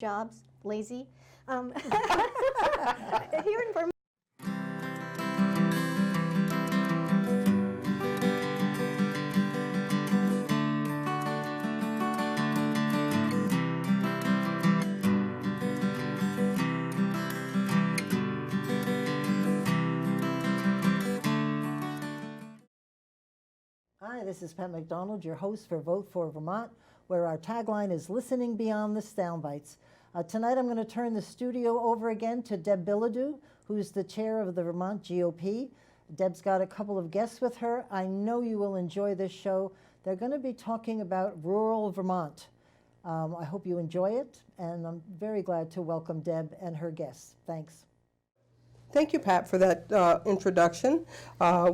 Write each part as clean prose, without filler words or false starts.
jobs, lazy. Here in Vermont. Hi, this is Pat McDonald, your host for Vote for Vermont, where our tagline is listening beyond the soundbites. Tonight I'm going to turn the studio over again to Deb Billado, who's the chair of the Vermont GOP. Deb's got a couple of guests with her. I know you will enjoy this show. They're going to be talking about rural Vermont. I hope you enjoy it, and I'm very glad to welcome Deb and her guests. Thanks. Thank you, Pat, for that introduction.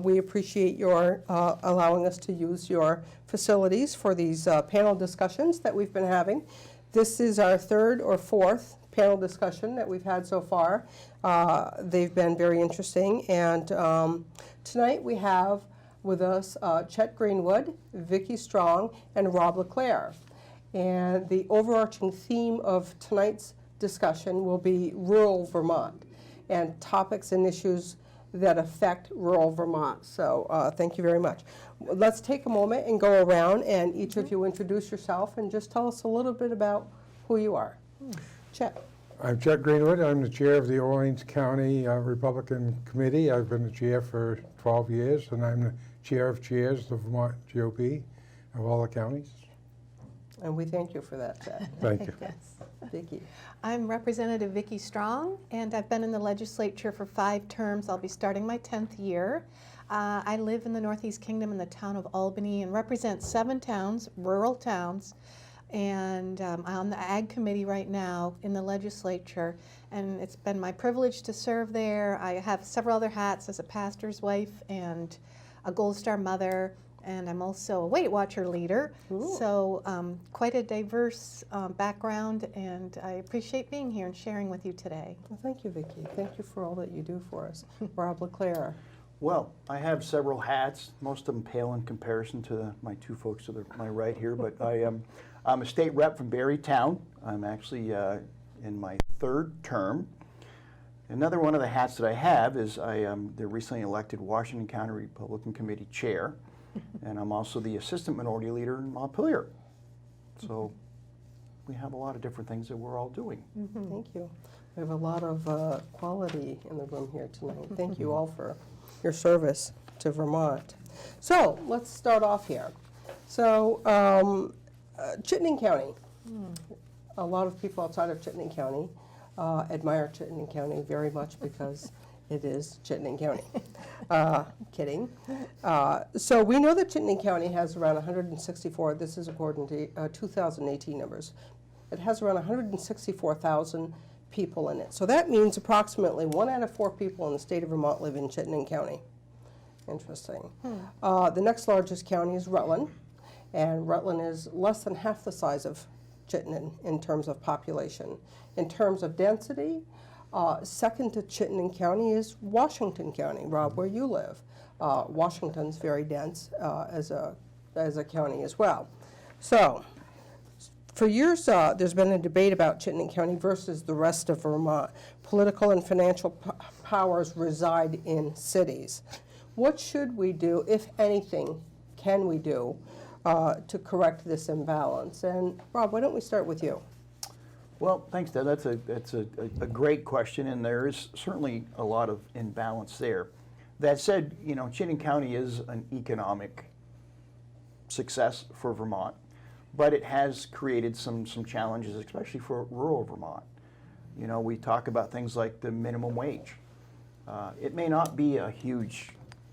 We appreciate your allowing us to use your facilities for these panel discussions that we've been having. This is our third or fourth panel discussion that we've had so far. They've been very interesting, and tonight we have with us Chet Greenwood, Vicki Strong, and Rob LeClair. And the overarching theme of tonight's discussion will be rural Vermont and topics and issues that affect rural Vermont. So thank you very much. Let's take a moment and go around, and each of you introduce yourself and just tell us a little bit about who you are. Chet. I'm Chet Greenwood. I'm the chair of the Orleans County Republican Committee. I've been the chair for 12 years, and I'm the chair of chairs of the Vermont GOP of all the counties. And we thank you for that, Chet. Thank you. Yes. Vicki. I'm Representative Vicki Strong, and I've been in the legislature for 5 terms. I'll be starting my 10th year. I live in the Northeast Kingdom in the town of Albany and represent 7 towns, rural towns, and I'm on the Ag Committee right now in the legislature, and it's been my privilege to serve there. I have several other hats as a pastor's wife and a Gold Star mother, and I'm also a Weight Watcher leader. Ooh. So quite a diverse background, and I appreciate being here and sharing with you today. Well, thank you, Vicki. Thank you for all that you do for us. Rob LeClair. Well, I have several hats. Most of them pale in comparison to my 2 folks to my right here, but I'm a state rep from Barrytown. I'm actually in my 3rd term. Another one of the hats that I have is I am the recently elected Washington County Republican Committee chair, and I'm also the assistant minority leader in Montpelier. So we have a lot of different things that we're all doing. Mm-hmm. Thank you. We have a lot of quality in the room here tonight. Thank you all for your service to Vermont. So let's start off here. So Chittenden County. A lot of people outside of Chittenden County admire Chittenden County very much because it is Chittenden County. Kidding. So we know that Chittenden County has around 164, this is according to 2018 numbers. It has around 164,000 people in it. So that means approximately 1 out of 4 people in the state of Vermont live in Chittenden County. Interesting. The next largest county is Rutland, and Rutland is less than half the size of Chittenden in terms of population. In terms of density, second to Chittenden County is Washington County. Rob, where you live. Washington's very dense as a county as well. So for years, there's been a debate about Chittenden County versus the rest of Vermont. Political and financial powers reside in cities. What should we do, if anything, can we do to correct this imbalance? And Rob, why don't we start with you? Well, thanks, Deb. That's a great question, and there is certainly a lot of imbalance there. That said, you know, Chittenden County is an economic success for Vermont, but it has created some challenges, especially for rural Vermont. You know, we talk about things like the minimum wage. It may not be a huge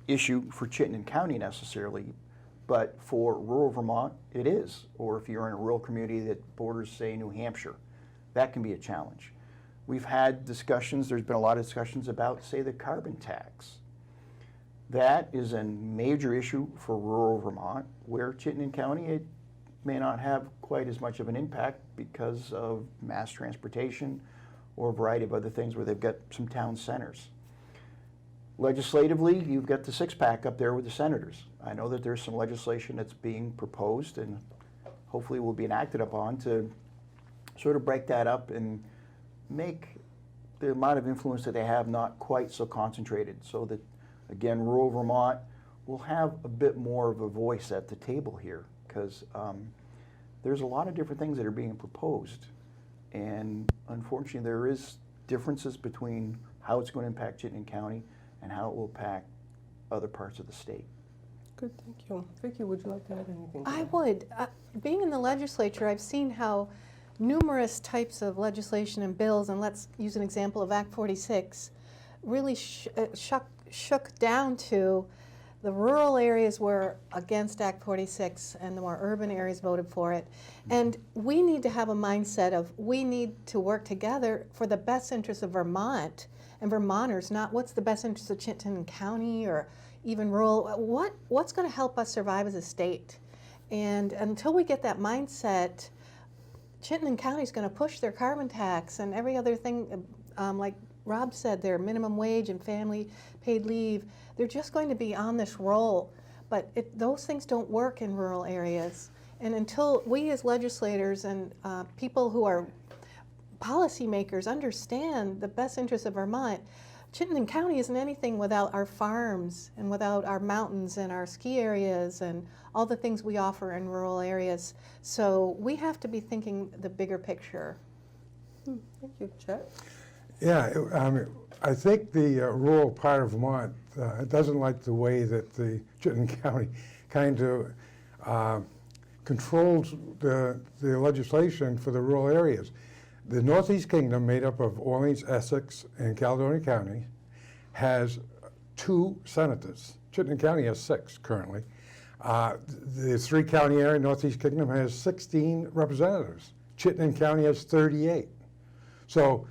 issue for Chittenden County necessarily, but for rural Vermont, it is. Or if you're in a rural community that borders, say, New Hampshire, that can be a challenge. We've had discussions, there's been a lot of discussions about, say, the carbon tax. That is a major issue for rural Vermont, where Chittenden County, it may not have quite as much of an impact because of mass transportation or a variety of other things where they've got some town centers. Legislatively, you've got the 6-pack up there with the senators. I know that there's some legislation that's being proposed and hopefully will be enacted upon to sort of break that up and make the amount of influence that they have not quite so concentrated, so that, again, rural Vermont will have a bit more of a voice at the table here, because there's a lot of different things that are being proposed, and unfortunately there is differences between how it's going to impact Chittenden County and how it will impact other parts of the state. Good, thank you. Vicki, would you like to add anything to I that? would. Being in the legislature, I've seen how numerous types of legislation and bills, and let's use an example of Act 46, really shook down to the rural areas were against Act 46 and the more urban areas voted for it. And we need to have a mindset of we need to work together for the best interest of Vermont and Vermonters, not what's the best interest of Chittenden County or even rural. What's going to help us survive as a state? And until we get that mindset, Chittenden County is going to push their carbon tax and every other thing, like Rob said, their minimum wage and family paid leave. They're just going to be on this roll. But those things don't work in rural areas. And until we as legislators and people who are policymakers understand the best interests of Vermont, Chittenden County isn't anything without our farms and without our mountains and our ski areas and all the things we offer in rural areas. So we have to be thinking the bigger picture. Thank you, Chet. Yeah, I mean, I think the rural part of Vermont doesn't like the way that the Chittenden County kind of controls the legislation for the rural areas. The Northeast Kingdom, made up of Orleans, Essex, and Caledonia County, has 2 senators. Chittenden County has 6 currently. The 3-county area, Northeast Kingdom, has 16 representatives. Chittenden County has 38. So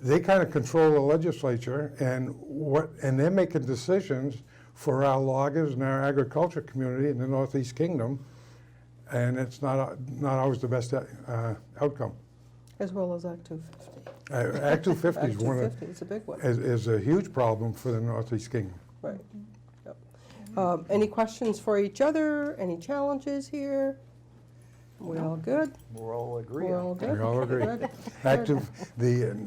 they kind of control the legislature, and they're making decisions for our loggers and our agriculture community in the Northeast Kingdom, and it's not always the best outcome. As well as Act 250. Act 250 Act is one 250 is a big one. is a huge problem for the Northeast Kingdom. Right. Yep. Any questions for each other? Any challenges here? We all good? We're all agreeing. We're all good? We all agree. Good.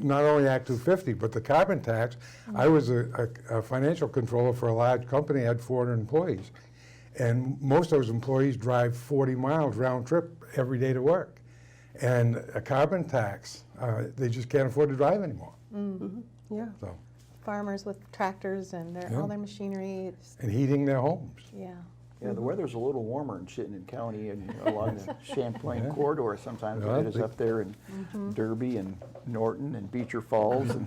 Not only Act 250, but the carbon tax. I was a financial controller for a large company, had 400 employees. And most of those employees drive 40 miles round trip every day to work. And a carbon tax, they just can't afford to drive anymore. Yeah. So, Farmers with tractors and all their machinery. and heating their homes. Yeah. Yeah, the weather's a little warmer in Chittenden County and along the Champlain Yeah. corridor sometimes Yeah, than it is up there in Derby and Norton and Beecher Falls. And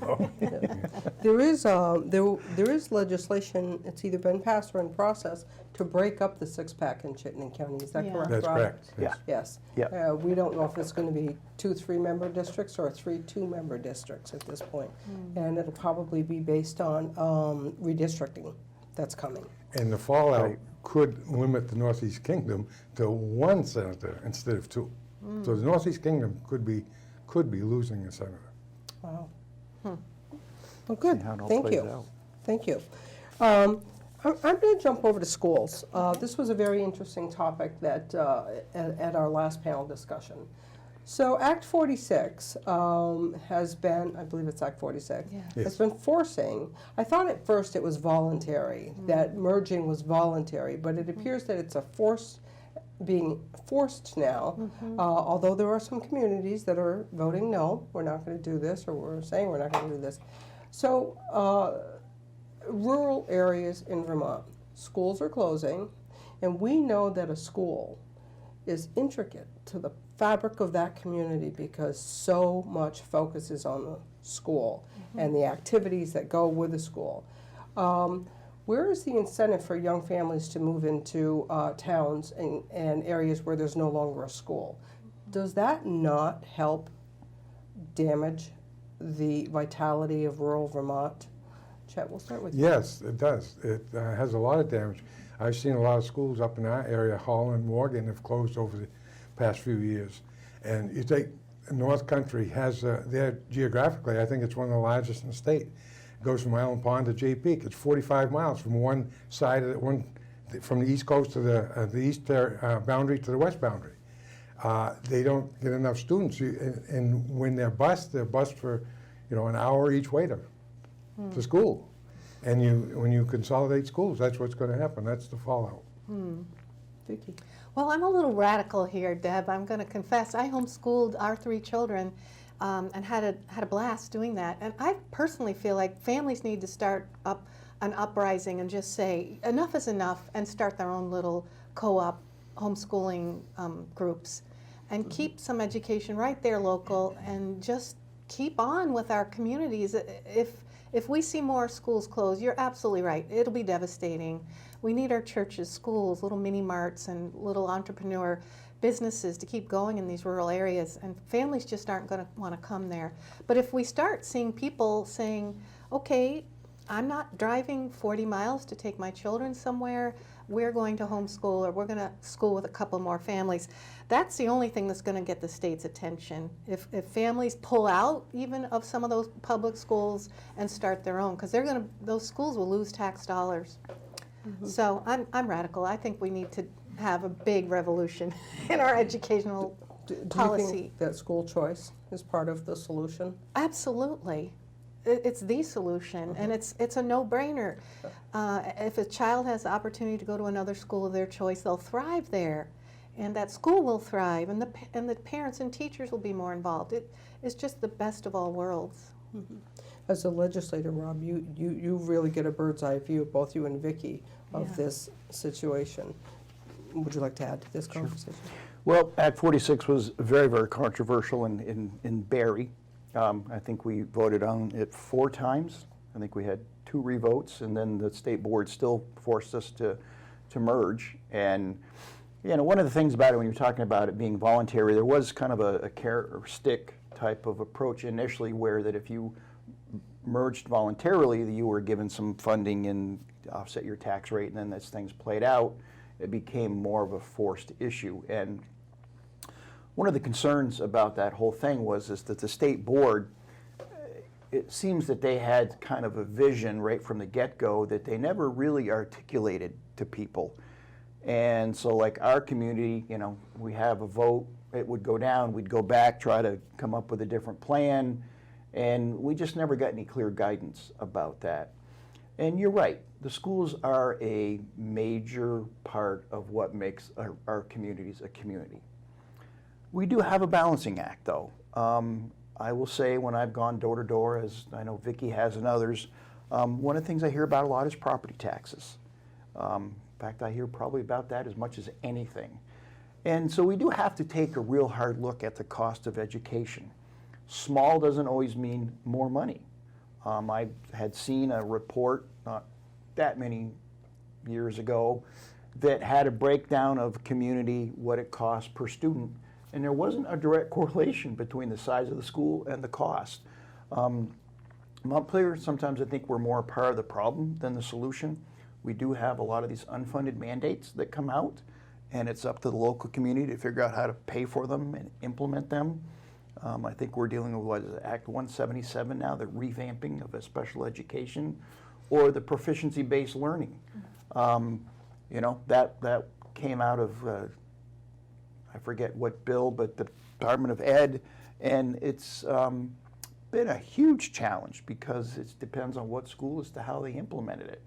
There is legislation, it's either been passed or in process, to break up the 6-pack in Chittenden County. Is that Yeah. correct, That's Rob? correct. Yeah. Yes. Yeah. We don't know if it's going to be 2 3-member districts or 3 2-member districts at this point. And it'll probably be based on redistricting that's coming. And the fallout Right. could limit the Northeast Kingdom to 1 senator instead of 2. So the Northeast Kingdom could be losing a senator. Wow. Well, good. See how it all Thank plays you. out. Thank you. I'm going to jump over to schools. This was a very interesting topic that at our last panel discussion. So Act 46 has been, I believe it's Act 46, Yeah. Yes. has been forcing. I thought at first it was voluntary, that merging was voluntary, but it appears that it's being forced now, although there are some communities that are voting no, we're not going to do this, or we're saying we're not going to do this. So rural areas in Vermont, schools are closing, and we know that a school is intricate to the fabric of that community because so much focus is on the school and the activities that go with the school. Where is the incentive for young families to move into towns and areas where there's no longer a school? Does that not help damage the vitality of rural Vermont? Chet, we'll start with you. Yes, it does. It has a lot of damage. I've seen a lot of schools up in our area, Holland, Morgan, have closed over the past few years. And you take North Country has, there geographically, I think it's one of the largest in the state. It goes from Island Pond to Jay Peak. It's 45 miles from one side of from the east coast to the east boundary to the west boundary. they don't get enough students. And when they're bused for, an hour each way to school. And when you consolidate schools, that's what's going to happen. That's the fallout. Vicki? Well, I'm a little radical here, Deb. I'm going to confess. I homeschooled our 3 children and had a blast doing that. And I personally feel like families need to start up an uprising and just say enough is enough and start their own little co-op homeschooling groups and keep some education right there local and just keep on with our communities. If we see more schools closed, you're absolutely right. It'll be devastating. We need our churches, schools, little mini marts and little entrepreneur businesses to keep going in these rural areas, and families just aren't going to want to come there. But if we start seeing people saying, okay, I'm not driving 40 miles to take my children somewhere, we're going to homeschool, or we're going to school with a couple more families, that's the only thing that's going to get the state's attention. If families pull out even of some of those public schools and start their own, because those schools will lose tax dollars. So I'm radical. I think we need to have a big revolution in our educational policy. Do you think that school choice is part of the solution? Absolutely. It's the solution, and it's a no-brainer. If a child has the opportunity to go to another school of their choice, they'll thrive there, and that school will thrive, and the parents and teachers will be more involved. It's just the best of all worlds. As a legislator, Rob, you really get a bird's eye view, both you and Vicki, of this situation. Would you like to add to this conversation? Well, Act 46 was very, very controversial in Barrie. I think we voted on it 4 times. I think we had 2 revotes, and then the state board still forced us to merge. And one of the things about it, when you're talking about it being voluntary, there was kind of a carrot or stick type of approach initially, where that if you merged voluntarily, that you were given some funding and to offset your tax rate, and then as things played out, it became more of a forced issue. And one of the concerns about that whole thing was that the state board, it seems that they had kind of a vision right from the get-go that they never really articulated to people. And so like our community, we have a vote, it would go down, we'd go back, try to come up with a different plan, and we just never got any clear guidance about that. And you're right, the schools are a major part of what makes our communities a community. We do have a balancing act, though. I will say when I've gone door to door, as I know Vicki has and others, one of the things I hear about a lot is property taxes. In fact, I hear probably about that as much as anything. And so we do have to take a real hard look at the cost of education. Small doesn't always mean more money. I had seen a report not that many years ago that had a breakdown of community, what it costs per student, and there wasn't a direct correlation between the size of the school and the cost. Montpelier, sometimes I think we're more a part of the problem than the solution. We do have a lot of these unfunded mandates that come out, and it's up to the local community to figure out how to pay for them and implement them. I think we're dealing with what is it, Act 177 now, the revamping of a special education, or the proficiency-based learning. That came out of, I forget what bill, but the Department of Ed, and it's been a huge challenge because it depends on what school as to how they implemented it.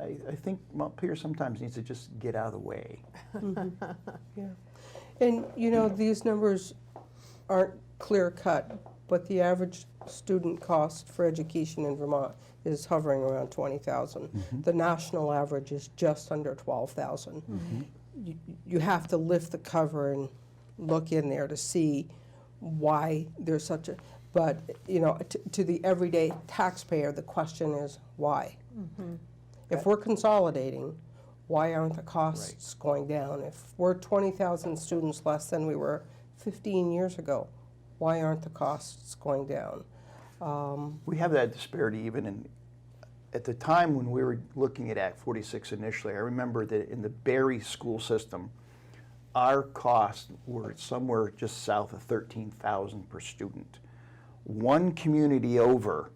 I think Montpelier sometimes needs to just get out of the way. Yeah. And, these numbers aren't clear-cut, but the average student cost for education in Vermont is hovering around $20,000. The national average is just under $12,000. You have to lift the cover and look in there to see why there's such a, but, to the everyday taxpayer, the question is why? If we're consolidating, why aren't the costs going down? If we're 20,000 students less than we were 15 years ago, why aren't the costs going down? We have that disparity even at the time when we were looking at Act 46 initially. I remember that in the Barrie school system, our costs were somewhere just south of $13,000 per student. One community over,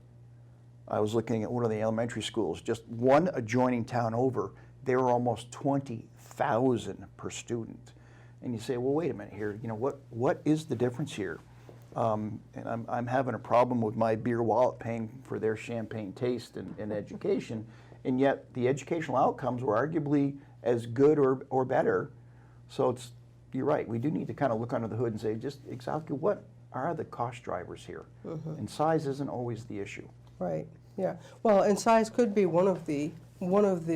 I was looking at one of the elementary schools, just one adjoining town over, they were almost $20,000 per student. and you say, well, wait a minute here, you know, what is the difference here? And I'm having a problem with my beer wallet paying for their champagne taste and education, and yet the educational outcomes were arguably as good or better. So you're right, we do need to kind of look under the hood and say just exactly what are the cost drivers here? And size isn't always the issue. Right, yeah. Well, and size could be one of the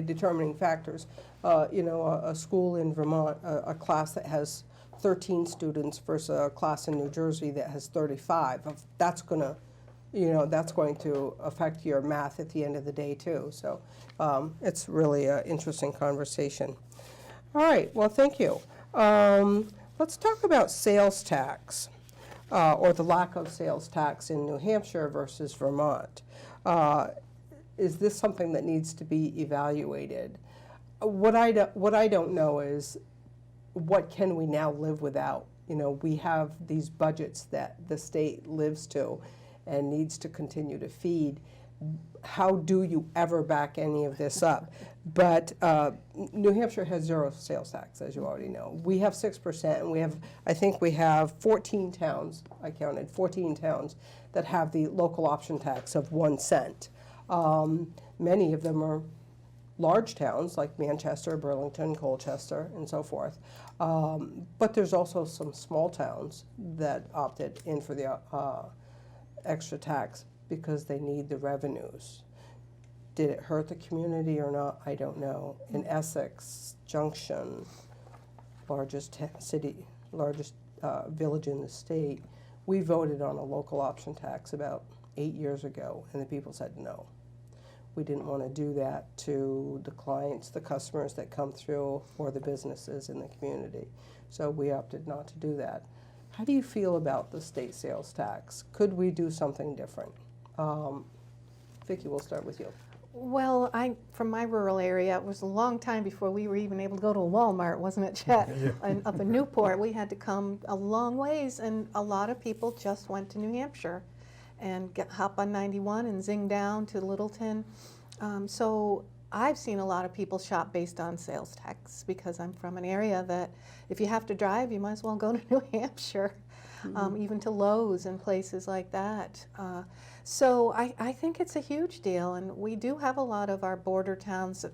determining factors. You know, a school in Vermont, a class that has 13 students versus a class in New Jersey that has 35. That's going to affect your math at the end of the day too. So it's really an interesting conversation. All right, well, thank you. Let's talk about sales tax. Or the lack of sales tax in New Hampshire versus Vermont. Is this something that needs to be evaluated? What I don't know is what can we now live without? You know, we have these budgets that the state lives to and needs to continue to feed. How do you ever back any of this up? But New Hampshire has zero sales tax, as you already know. We have 6%, and I think we have 14 towns, I counted, 14 towns that have the local option tax of 1 cent. Many of them are large towns like Manchester, Burlington, Colchester, and so forth. But there's also some small towns that opted in for the extra tax because they need the revenues. Did it hurt the community or not? I don't know. In Essex, Junction, largest village in the state, we voted on a local option tax about 8 years ago, and the people said no. We didn't want to do that to the clients, the customers that come through, or the businesses in the community. So we opted not to do that. How do you feel about the state sales tax? Could we do something different? Vicki, we'll start with you. Well, from my rural area, it was a long time before we were even able to go to a Walmart, wasn't it, Chet? And up in Newport, we had to come a long ways, and a lot of people just went to New Hampshire and hop on 91 and zing down to Littleton. So I've seen a lot of people shop based on sales tax because I'm from an area that if you have to drive, you might as well go to New Hampshire, even to Lowe's and places like that. So I think it's a huge deal, and we do have a lot of our border towns,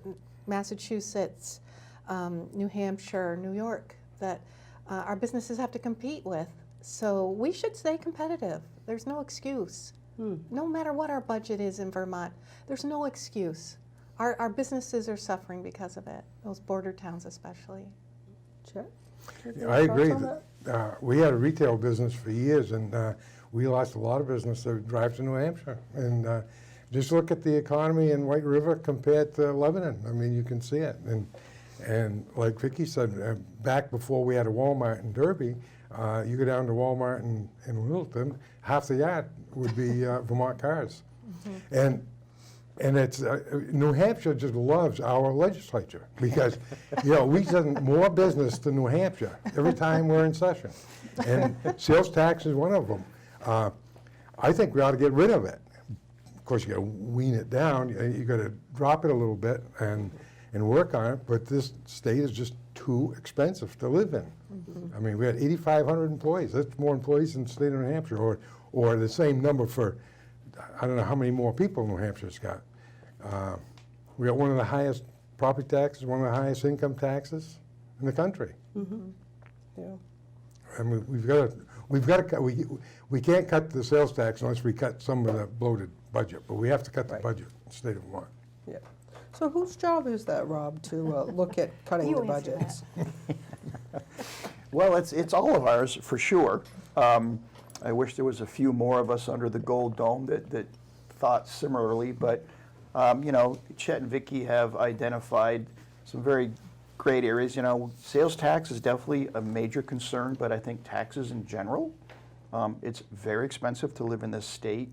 Massachusetts, New Hampshire, New York, that our businesses have to compete with. So we should stay competitive. There's no excuse. No matter what our budget is in Vermont, there's no excuse. Our businesses are suffering because of it, those border towns especially. Chet? I agree. We had a retail business for years, and we lost a lot of business that drives to New Hampshire. And just look at the economy in White River compared to Lebanon. I mean, you can see it. And like Vicki said, back before we had a Walmart in Derby, you go down to Walmart in Littleton, half the yard would be Vermont cars. And it's New Hampshire just loves our legislature because, you know, we send more business to New Hampshire every time we're in session. And sales tax is one of them. I think we ought to get rid of it. Of course, you got to wean it down. You got to drop it a little bit and work on it. But this state is just too expensive to live in. I mean, we had 8,500 employees. That's more employees than the state of New Hampshire, or the same number for, I don't know how many more people New Hampshire's got. We got one of the highest property taxes, one of the highest income taxes in the country. Yeah. I mean, we've got to cut. We can't cut the sales tax unless we cut some of the bloated budget, but we have to cut the budget in the state of Vermont. Yeah. So whose job is that, Rob, to look at cutting the budgets? Well, it's all of ours for sure. I wish there was a few more of us under the gold dome that thought similarly, but you know, Chet and Vicki have identified some very great areas. You know, sales tax is definitely a major concern, but I think taxes in general, it's very expensive to live in this state,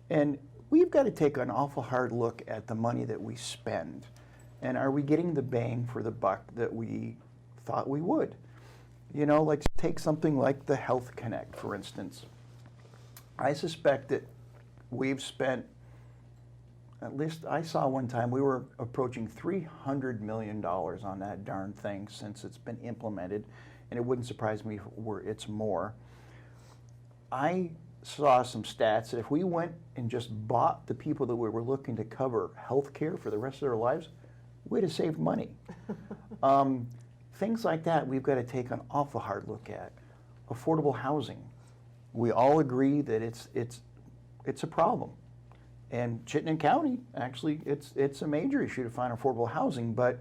and we've got to take an awful hard look at the money that we spend, and are we getting the bang for the buck that we thought we would? You know, like take something like the Health Connect, for instance. I suspect that we've spent, at least I saw one time, we were approaching $300 million on that darn thing since it's been implemented. and it wouldn't surprise me if it's more. I saw some stats that if we went and just bought the people that we were looking to cover health care for the rest of their lives, we'd have saved money. Things like that we've got to take an awful hard look at. Affordable housing. We all agree that it's a problem. And Chittenden County, actually, it's a major issue to find affordable housing, but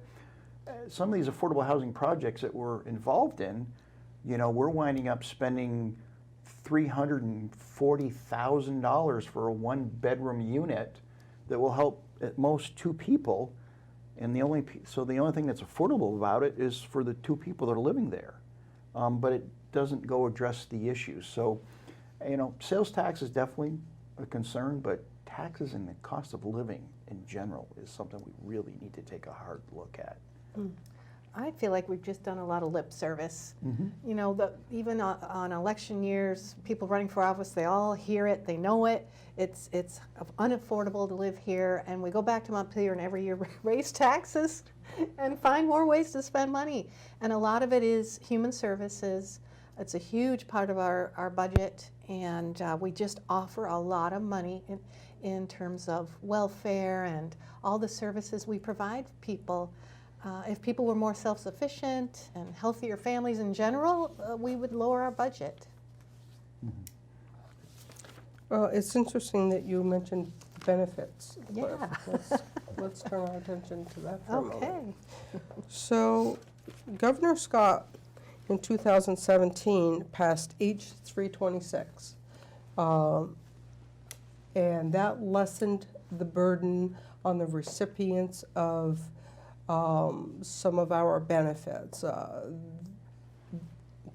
some of these affordable housing projects that we're involved in, you know, we're winding up spending $340,000 for a one-bedroom unit that will help at most 2 people, and the only thing that's affordable about it is for the 2 people that are living there, but it doesn't go address the issues. So, you know, sales tax is definitely a concern, but taxes and the cost of living in general is something we really need to take a hard look at. I feel like we've just done a lot of lip service. You know, even on election years, people running for office, they all hear it, they know it. It's unaffordable to live here, and we go back to Montpelier and every year raise taxes and find more ways to spend money. And a lot of it is human services. It's a huge part of our budget, and we just offer a lot of money in terms of welfare and all the services we provide people. If people were more self-sufficient and healthier families in general, we would lower our budget. Well, it's interesting that you mentioned benefits. Yeah. Let's turn our attention to that for a moment. Okay. So, Governor Scott in 2017 passed H326, and that lessened the burden on the recipients of some of our benefits.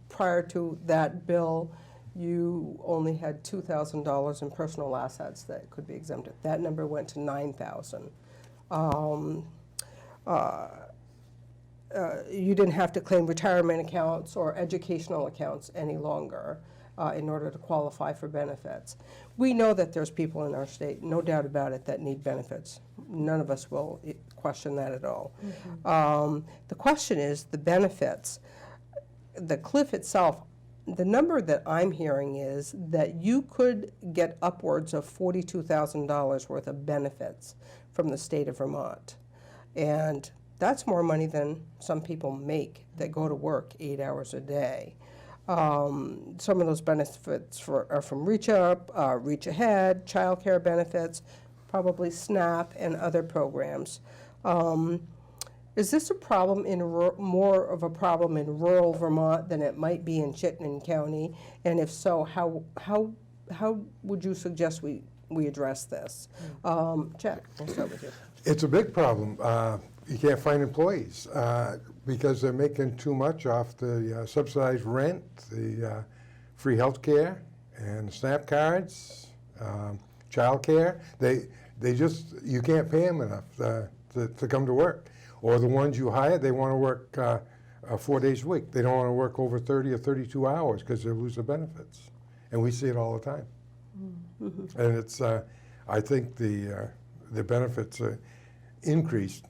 Prior to that bill, you only had $2,000 in personal assets that could be exempted. That number went to $9,000. You didn't have to claim retirement accounts or educational accounts any longer in order to qualify for benefits. We know that there's people in our state, no doubt about it, that need benefits. None of us will question that at all. The question is the benefits. The cliff itself, the number that I'm hearing is that you could get upwards of $42,000 worth of benefits from the state of Vermont. And that's more money than some people make that go to work 8 hours a day. Some of those benefits are from Reach Up, Reach Ahead, child care benefits, probably SNAP and other programs. Is this a problem more of a problem in rural Vermont than it might be in Chittenden County? And if so, how would you suggest we address this? Chet, I'll start with you. It's a big problem. You can't find employees because they're making too much off the subsidized rent, the free health care, and SNAP cards, child care. They just, you can't pay them enough to come to work. Or the ones you hire, they want to work 4 days a week. They don't want to work over 30 or 32 hours because they lose their benefits. And we see it all the time. And it's, I think the benefits increased.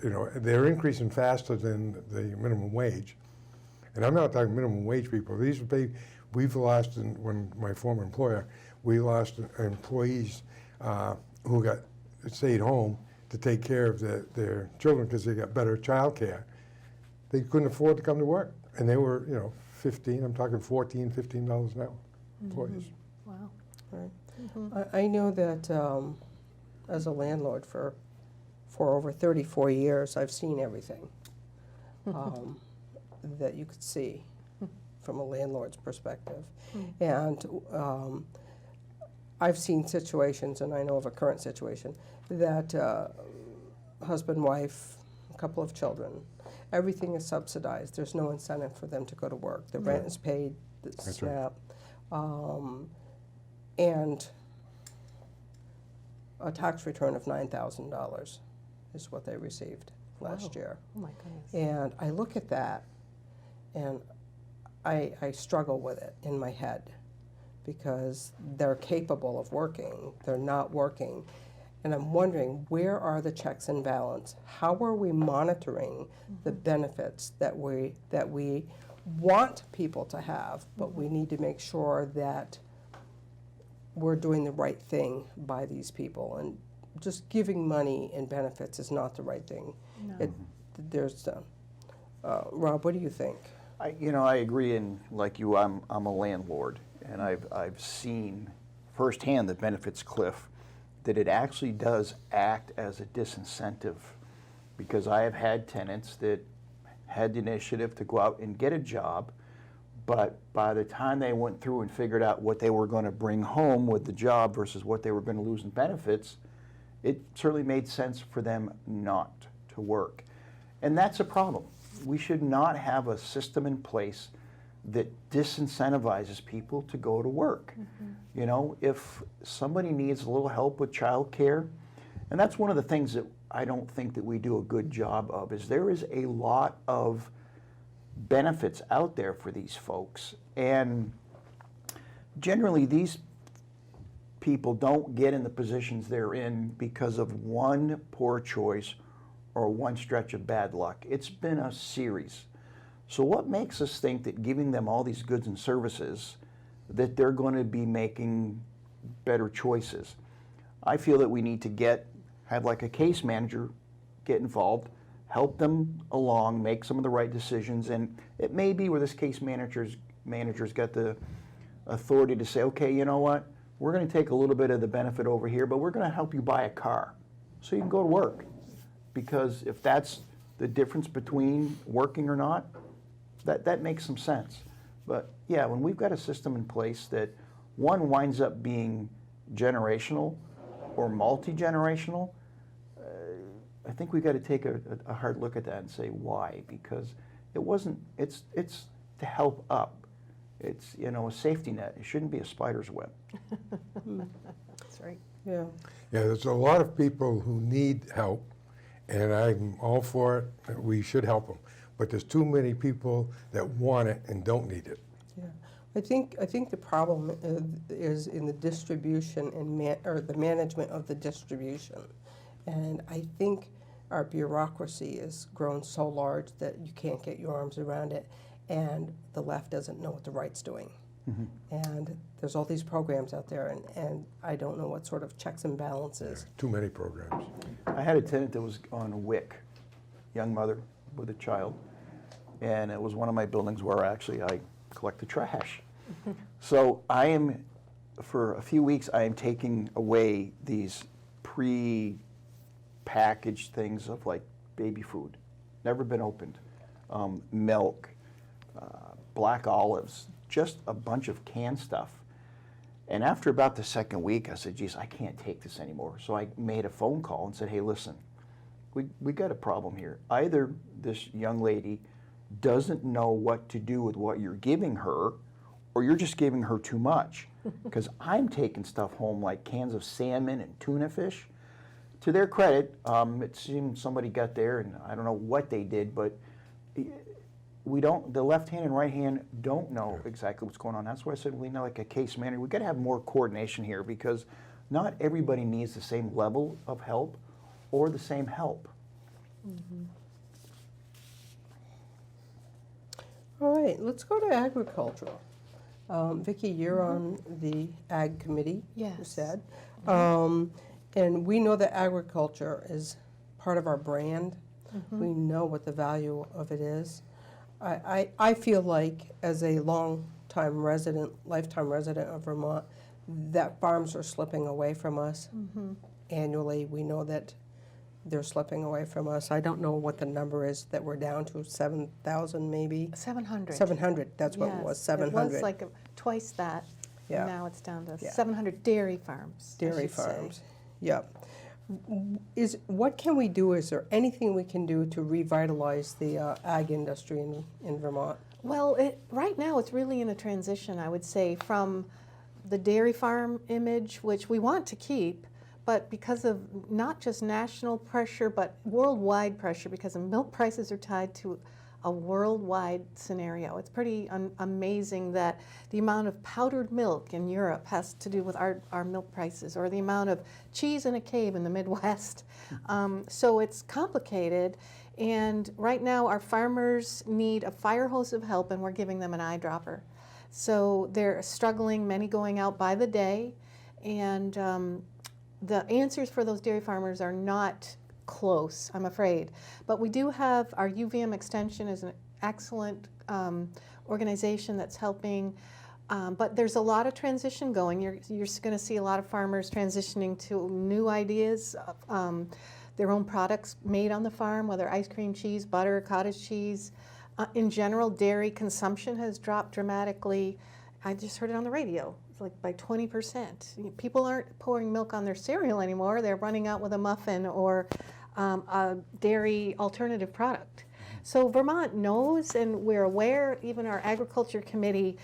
You know, they're increasing faster than the minimum wage. And I'm not talking minimum wage people. These are we've lost, when my former employer, we lost employees who stayed home to take care of their children because they got better child care. They couldn't afford to come to work. And they were, you know, I'm talking $14, $15 an hour employees. Wow. Right. I know that as a landlord for over 34 years, I've seen everything that you could see from a landlord's perspective. And I've seen situations, and I know of a current situation, that husband, wife, a couple of children, everything is subsidized. There's no incentive for them to go to work. The rent is paid, the SNAP, and a tax return of $9,000 is what they received last year. Oh my goodness. And I look at that, and I struggle with it in my head because they're capable of working. They're not working. And I'm wondering, where are the checks and balance? How are we monitoring the benefits that we want people to have, but we need to make sure that we're doing the right thing by these people. And just giving money and benefits is not the right thing. No. There's, Rob, what do you think? I agree, and like you, I'm a landlord, and I've seen firsthand the benefits cliff, that it actually does act as a disincentive, because I have had tenants that had the initiative to go out and get a job, but by the time they went through and figured out what they were going to bring home with the job versus what they were going to lose in benefits, it certainly made sense for them not to work. And that's a problem. We should not have a system in place that disincentivizes people to go to work. You know, if somebody needs a little help with childcare, and that's one of the things that I don't think that we do a good job of, is there is a lot of benefits out there for these folks, and generally these people don't get in the positions they're in because of one poor choice or one stretch of bad luck. It's been a series. So what makes us think that giving them all these goods and services, that they're going to be making better choices? I feel that we need to have like a case manager get involved, help them along, make some of the right decisions, and it may be where this case manager's got the authority to say, okay, you know what, we're going to take a little bit of the benefit over here, but we're going to help you buy a car so you can go to work. Because if that's the difference between working or not, that makes some sense. But yeah, when we've got a system in place that one winds up being generational or multi-generational, I think we've got to take a hard look at that and say why, because it's to help up. It's, a safety net. It shouldn't be a spider's web. That's right. Yeah. Yeah, there's a lot of people who need help, and I'm all for it. We should help them. But there's too many people that want it and don't need it. Yeah, I think the problem is in the distribution and or the management of the distribution, and I think our bureaucracy has grown so large that you can't get your arms around it, and the left doesn't know what the right's doing. And there's all these programs out there, and I don't know what sort of checks and balances. Too many programs. I had a tenant that was on a WIC, young mother with a child, and it was one of my buildings where actually I collect the trash. So for a few weeks, I am taking away these pre-packaged things of like baby food, never been opened, milk, black olives, just a bunch of canned stuff. And after about the second week, I said, geez, I can't take this anymore. So I made a phone call and said, hey, listen, we got a problem here. Either this young lady doesn't know what to do with what you're giving her, or you're just giving her too much. Because I'm taking stuff home like cans of salmon and tuna fish. To their credit, it seemed somebody got there, and I don't know what they did, but the left hand and right hand don't know exactly what's going on. That's why I said we need like a case manager. We've got to have more coordination here, because not everybody needs the same level of help or the same help. All right, let's go to agriculture. Vicki, you're on the Ag Committee, you Yes. said. And we know that agriculture is part of our brand. We know what the value of it is. I feel like, as a lifetime resident of Vermont, that farms are slipping away from us. Annually, we know that they're slipping away from us. I don't know what the number is that we're down to, 7,000 maybe? 700. 700, that's what it was, 700. It was like twice that. Yeah. And now it's down to Yeah. 700 dairy farms. I Dairy should say. farms, yep. What can we do? Is there anything we can do to revitalize the ag industry in Vermont? Well, right now it's really in a transition, I would say, from the dairy farm image, which we want to keep, but because of not just national pressure, but worldwide pressure, because the milk prices are tied to a worldwide scenario. It's pretty amazing that the amount of powdered milk in Europe has to do with our milk prices, or the amount of cheese in a cave in the Midwest. So it's complicated. And right now our farmers need a fire hose of help, and we're giving them an eyedropper. So they're struggling, many going out by the day. And the answers for those dairy farmers are not close, I'm afraid. But we do have our UVM Extension is an excellent organization that's helping. But there's a lot of transition going. You're going to see a lot of farmers transitioning to new ideas, their own products made on the farm, whether ice cream, cheese, butter, cottage cheese. In general, dairy consumption has dropped dramatically. I just heard it on the radio. It's like by 20%. People aren't pouring milk on their cereal anymore. They're running out with a muffin or a dairy alternative product. So Vermont knows, and we're aware. Even our agriculture committee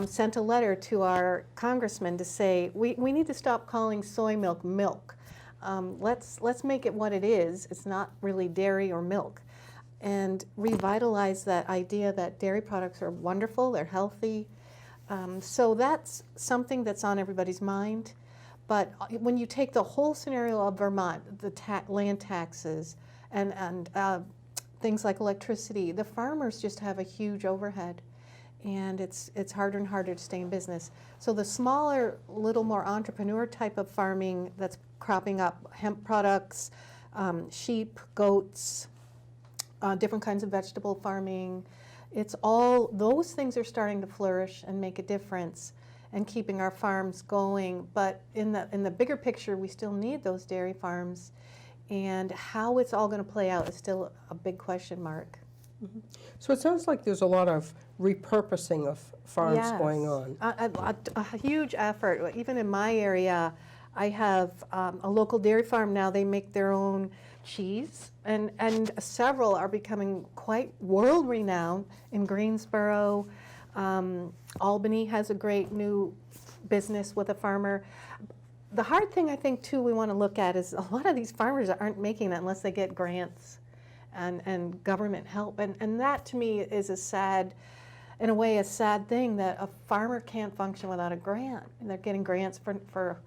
sent a letter to our congressman to say we need to stop calling soy milk milk. Let's make it what it is. It's not really dairy or milk, and revitalize that idea that dairy products are wonderful. They're healthy. So that's something that's on everybody's mind. But when you take the whole scenario of Vermont, the land taxes and things like electricity, the farmers just have a huge overhead, and it's harder and harder to stay in business. So the smaller, little more entrepreneur type of farming that's cropping up, hemp products, sheep, goats, different kinds of vegetable farming, it's all, those things are starting to flourish and make a difference and keeping our farms going. But in the bigger picture, we still need those dairy farms, and how it's all going to play out is still a big question mark. Mm-hmm. So it sounds like there's a lot of repurposing of farms going on. A huge effort. Even in my area, I have a local dairy farm now. They make their own cheese, and several are becoming quite world-renowned in Greensboro. Albany has a great new business with a farmer. The hard thing I think too we want to look at is a lot of these farmers aren't making that unless they get grants and government help, and that to me is a sad thing, that a farmer can't function without a grant. And they're getting grants for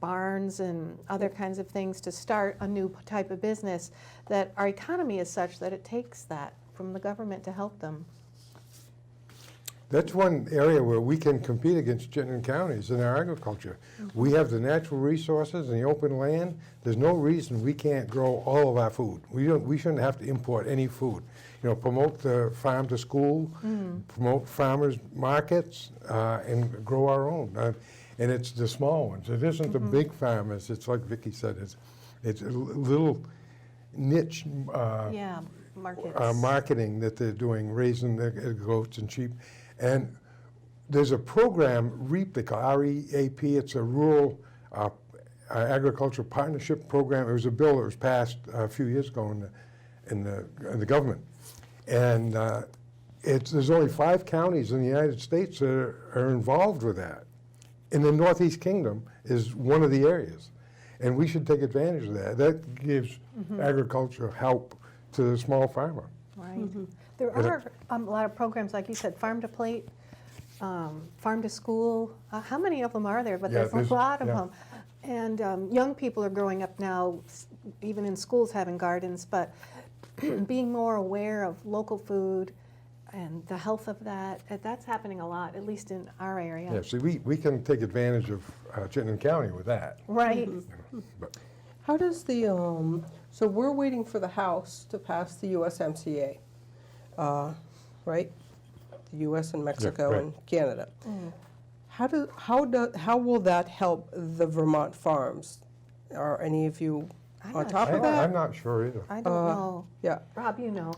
barns and other kinds of things to start a new type of business, that our economy is such that it takes that from the government to help them. That's one area where we can compete against Chittenden counties in our agriculture. Mm-hmm. We have the natural resources and the open land. There's no reason we can't grow all of our food. We shouldn't have to import any food. You know, promote the farm to school, promote farmers markets, and grow our own. And it's the small ones. It isn't the big farmers. It's like Vicki said. It's a little niche marketing that they're doing, raising the goats and sheep. And there's a program, REAP, they call REAP. It's a rural agricultural partnership program. It was a bill that was passed a few years ago in the government. And there's only 5 counties in the United States that are involved with that. In the Northeast Kingdom is one of the areas. And we should take advantage of that. That gives agricultural help to the small farmer. Right. There are a lot of programs, like you said, Farm to Plate, Farm to School. How many of them are there? But there's a lot of them. And young people are growing up now, even in schools, having gardens, but being more aware of local food and the health of that's happening a lot, at least in our area. Yeah, see, we can take advantage of Chittenden County with that. Right. But How does the, so we're waiting for the House to pass the USMCA, right? The US and Mexico right. and Canada. How will that help the Vermont farms? Are any of you on top of that? I'm not sure either. I don't know. Yeah. Rob, you know.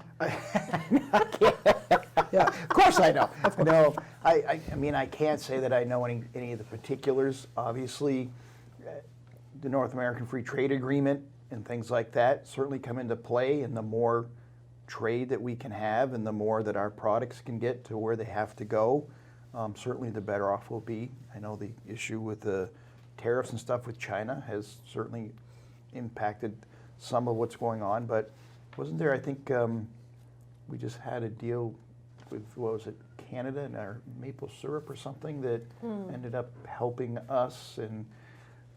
Yeah. Of course I know. No, I mean, I can't say that I know any of the particulars. Obviously, the North American Free Trade Agreement and things like that certainly come into play, and the more trade that we can have and the more that our products can get to where they have to go, certainly the better off we'll be. I know the issue with the tariffs and stuff with China has certainly impacted some of what's going on, but wasn't there, I think, we just had a deal with, what was it, Canada and our maple syrup or something that ended up helping us. And,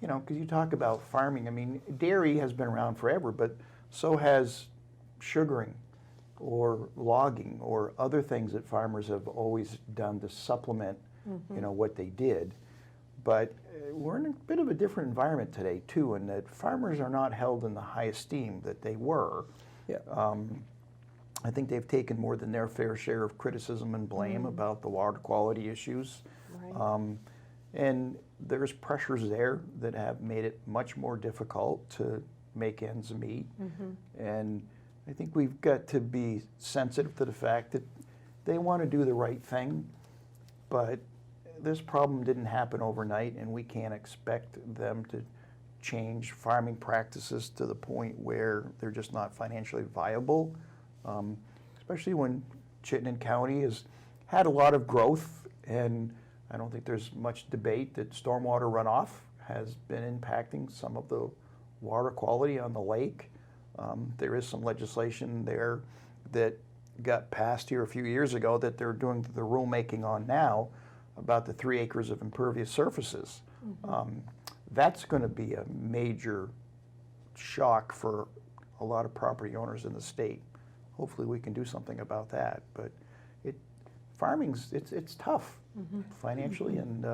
you know, because you talk about farming, I mean, dairy has been around forever, but so has sugaring or logging or other things that farmers have always done to supplement, you know, what they did. But we're in a bit of a different environment today, too, in that farmers are not held in the high esteem that they were. Yeah. I think they've taken more than their fair share of criticism and blame about the water quality issues. Right. And there's pressures there that have made it much more difficult to make ends meet. And I think we've got to be sensitive to the fact that they want to do the right thing, but this problem didn't happen overnight, and we can't expect them to change farming practices to the point where they're just not financially viable, especially when Chittenden County has had a lot of growth, and I don't think there's much debate that stormwater runoff has been impacting some of the water quality on the lake. There is some legislation there that got passed here a few years ago that they're doing the rulemaking on now about the 3 acres of impervious surfaces. That's going to be a major shock for a lot of property owners in the state. Hopefully we can do something about that. But farming's it's tough financially, and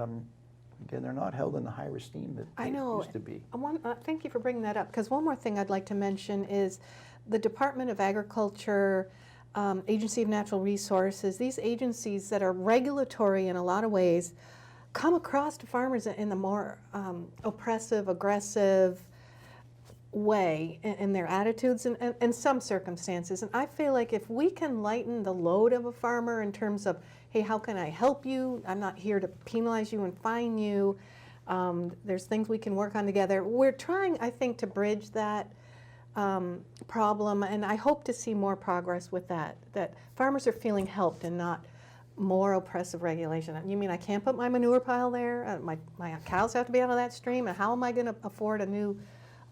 again, they're not held in the high esteem that I they know. used to be. Thank you for bringing that up, because one more thing I'd like to mention is the Department of Agriculture, Agency of Natural Resources, these agencies that are regulatory in a lot of ways come across to farmers in the more oppressive, aggressive way in their attitudes and in some circumstances. And I feel like if we can lighten the load of a farmer in terms of, hey, how can I help you? I'm not here to penalize you and fine you. There's things we can work on together. We're trying, I think, to bridge that problem, and I hope to see more progress with that farmers are feeling helped and not more oppressive regulation. You mean I can't put my manure pile there? My cows have to be out of that stream, and how am I going to afford a new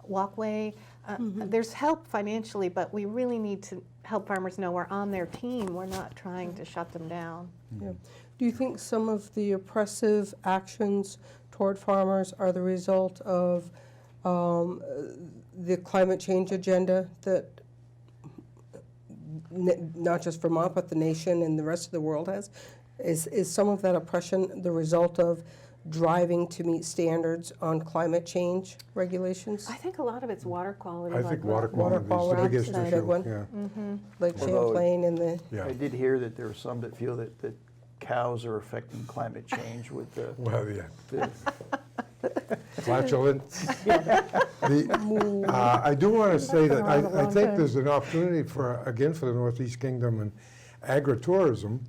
walkway? There's help financially, but we really need to help farmers know we're on their team. We're not trying to shut them down. Yeah. Do you think some of the oppressive actions toward farmers are the result of the climate change agenda that not just Vermont, but the nation and the rest of the world has? Is some of that oppression the result of driving to meet standards on climate change regulations? I think a lot of it's water quality. I like think that. water quality is the quality biggest is the big issue. one. Yeah. Like Although- Champlain and the... Yeah. I did hear that there are some that feel that cows are affecting climate change with the, Well, yeah. the Flatulence. I do want to say that I think there's an opportunity for the Northeast Kingdom and agritourism.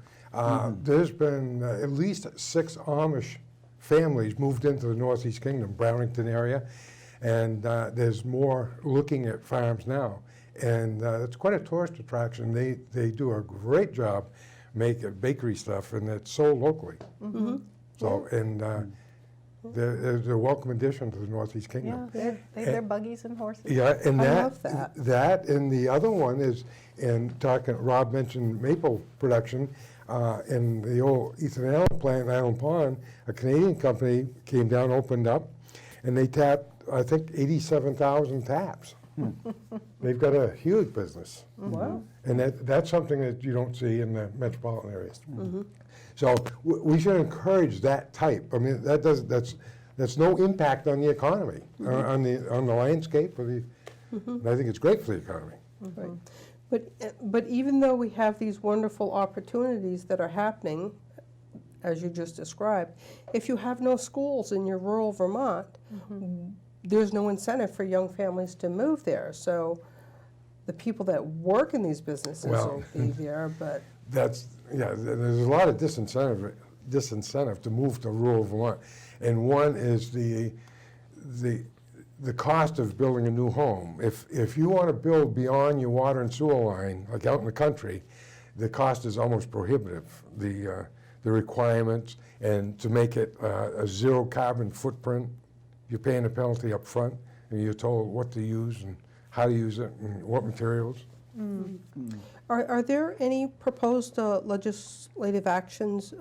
There's been at least 6 Amish families moved into the Northeast Kingdom, Brownington area, and there's more looking at farms now. And it's quite a tourist attraction. They do a great job making bakery stuff, and it's sold locally. So, and they're a welcome addition to the Northeast Kingdom. Yeah, they're buggies and horses. Yeah, and I that, love that. that, and the other one is, and talking, Rob mentioned maple production, in the old Ethan Allen plant in Island Pond, a Canadian company came down, opened up, and they tapped, I think, 87,000 taps. They've got a huge business. Wow. And that's something that you don't see in the metropolitan areas. So we should encourage that type. I mean, that's no impact on the economy, on the landscape. And I think it's great for the economy. Right. But even though we have these wonderful opportunities that are happening, as you just described, if you have no schools in your rural Vermont, there's no incentive for young families to move there. So the people that work in these businesses will be there, but... There's a lot of disincentive to move to rural Vermont. And one is the cost of building a new home. If you want to build beyond your water and sewer line, like out in the country, the cost is almost prohibitive. The requirements, and to make it a zero carbon footprint, you're paying a penalty up front, and you're told what to use and how to use it and what materials. Are there any proposed legislative actions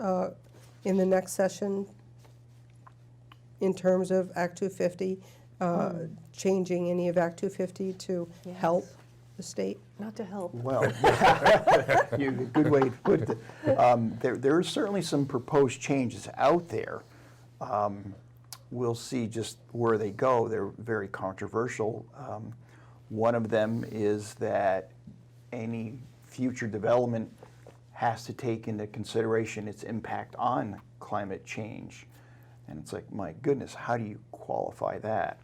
in the next session in terms of Act 250, changing any of Act 250 to help the state? Not to help. Well, good way to put it. There are certainly some proposed changes out there. We'll see just where they go. They're very controversial. One of them is that any future development has to take into consideration its impact on climate change. And it's like, my goodness, how do you qualify that?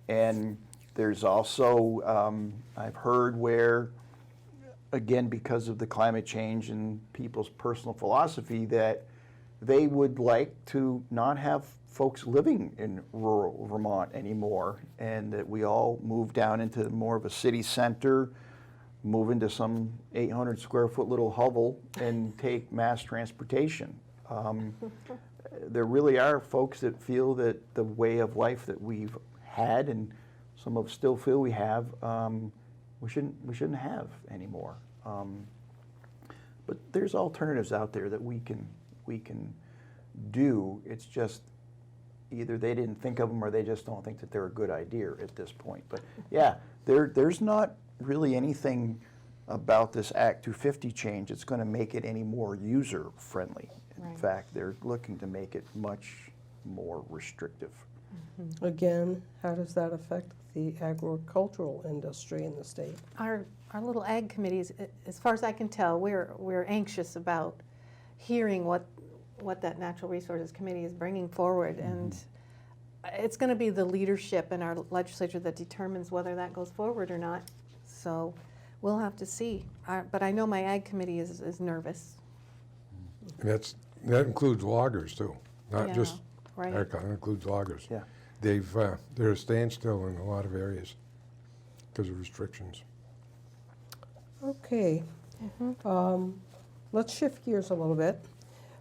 And there's also, I've heard where, again, because of the climate change and people's personal philosophy, that they would like to not have folks living in rural Vermont anymore, and that we all move down into more of a city center, move into some 800 square foot little hovel and take mass transportation. There really are folks that feel that the way of life that we've had, and some of us still feel we have, we shouldn't have anymore. But there's alternatives out there that we can do. It's just either they didn't think of them or they just don't think that they're a good idea at this point. But yeah, there's not really anything about this Act 250 change that's going to make it any more user friendly. In fact, they're looking to make it much more restrictive. Again, how does that affect the agricultural industry in the state? Our little ag committees, as far as I can tell, we're anxious about hearing what that Natural Resources Committee is bringing forward, and it's going to be the leadership in our legislature that determines whether that goes forward or not. So we'll have to see. But I know my ag committee is nervous. And that includes loggers too, not Yeah, just right. agriculture, it includes loggers. Yeah. They're a standstill in a lot of areas because of restrictions. Okay. Let's shift gears a little bit.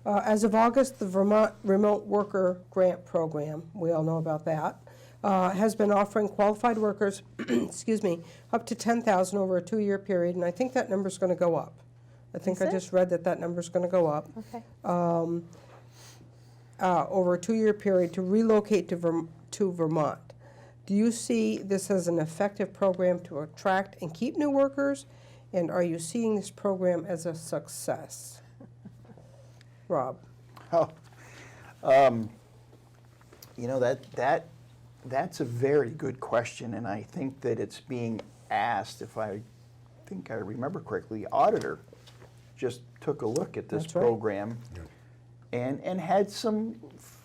As of August, the Vermont Remote Worker Grant Program, we all know about that, has been offering qualified workers, excuse me, up to $10,000 over a 2-year period, and I think that number's going to go up. I think Is I it? just read that number's going to go up. Okay. Over a 2-year period to relocate to Vermont. Do you see this as an effective program to attract and keep new workers? And are you seeing this program as a success? Rob? Oh, you know, that's a very good question, and I think that it's being asked, if I think I remember correctly, the auditor just took a look at this That's right. program and had some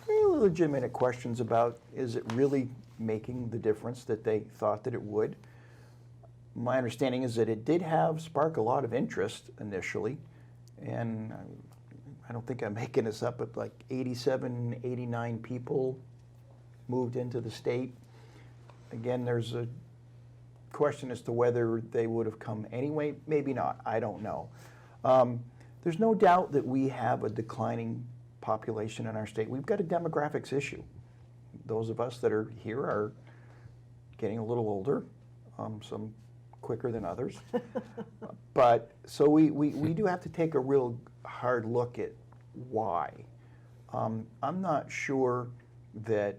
fairly legitimate questions about, is it really making the difference that they thought that it would? My understanding is that it did spark a lot of interest initially, and I don't think I'm making this up, but like 87, 89 people moved into the state. Again, there's a question as to whether they would have come anyway. Maybe not. I don't know. There's no doubt that we have a declining population in our state. We've got a demographics issue. Those of us that are here are getting a little older, some quicker than others. But so we do have to take a real hard look at why. I'm not sure that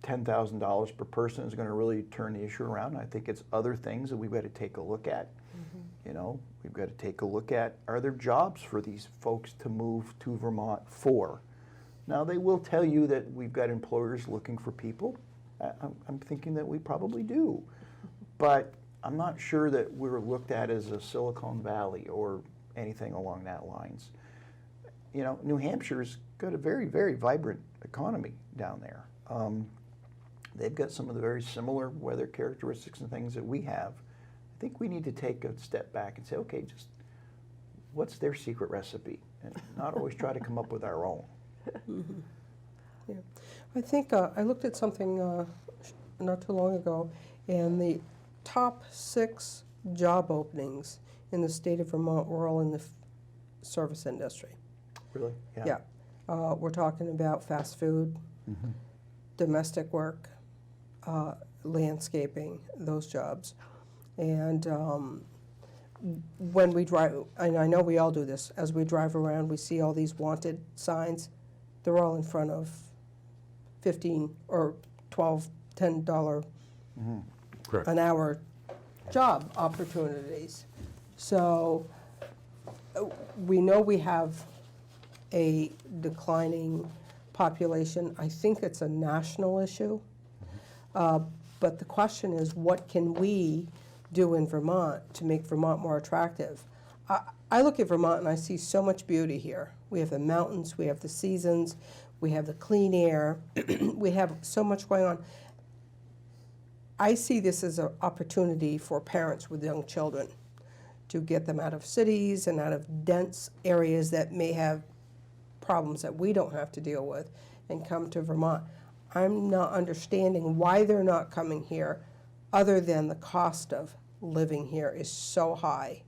$10,000 per person is going to really turn the issue around. I think it's other things that we've got to take a look at. You know, we've got to take a look at, are there jobs for these folks to move to Vermont for? Now, they will tell you that we've got employers looking for people. I'm thinking that we probably do. But I'm not sure that we're looked at as a Silicon Valley or anything along that lines. You know, New Hampshire's got a very, very vibrant economy down there. They've got some of the very similar weather characteristics and things that we have. I think we need to take a step back and say, okay, just what's their secret recipe? And not always try to come up with our own. Yeah. I think I looked at something not too long ago, and the top 6 job openings in the state of Vermont were all in the service industry. Really? Yeah. We're talking about fast food, domestic work, landscaping, those jobs. And when we drive, and I know we all do this, as we drive around, we see all these wanted signs. They're all in front of $15 or $12, $10 Correct. an hour job opportunities. So we know we have a declining population. I think it's a national issue. But the question is, what can we do in Vermont to make Vermont more attractive? I look at Vermont and I see so much beauty here. We have the mountains, we have the seasons, we have the clean air, we have so much going on. I see this as an opportunity for parents with young children to get them out of cities and out of dense areas that may have problems that we don't have to deal with and come to Vermont. I'm not understanding why they're not coming here, other than the cost of living here is so high.